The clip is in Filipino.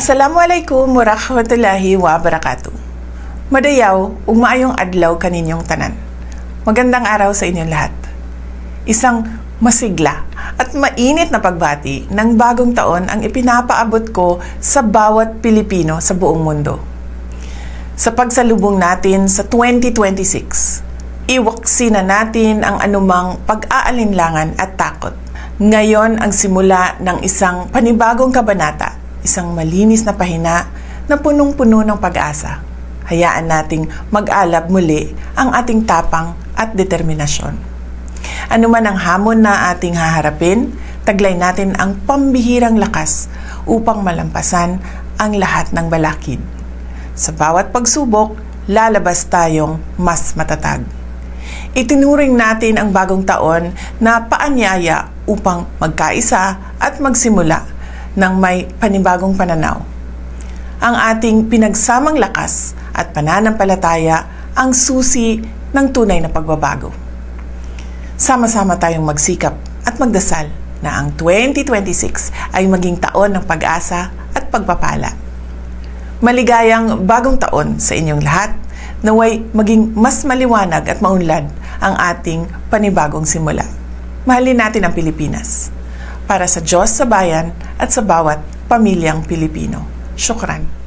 Assalamualaikum warahmatullahi wabarakatuh. Madayaw, ug maayong adlaw kaninyong tanan. Magandang araw sa inyong lahat. Isang masigla at mainit na pagbati ng bagong taon ang ipinapaabot ko sa bawat Pilipino sa buong mundo. Sa pagsalubong natin sa 2026, iwaksi na natin ang anumang pag-aalinlangan at takot. Ngayon ang simula ng isang panibagong kabanata, isang malinis na pahina na punong-puno ng pag-asa. Hayaan nating mag-alab muli ang ating tapang at determinasyon. Ano man ang hamon na ating haharapin, taglay natin ang pambihirang lakas upang malampasan ang lahat ng balakid. Sa bawat pagsubok, lalabas tayong mas matatag. Itinuring natin ang bagong taon na paanyaya upang magkaisa at magsimula ng may panibagong pananaw. Ang ating pinagsamang lakas at pananampalataya ang susi ng tunay na pagbabago. Sama-sama tayong magsikap at magdasal na ang 2026 ay maging taon ng pag-asa at pagpapala. Maligayang bagong taon sa inyong lahat, naway maging mas maliwanag at maunlad ang ating panibagong simula. Mahalin natin ang Pilipinas. Para sa Diyos, sa bayan, at sa bawat pamilyang Pilipino. Syukran.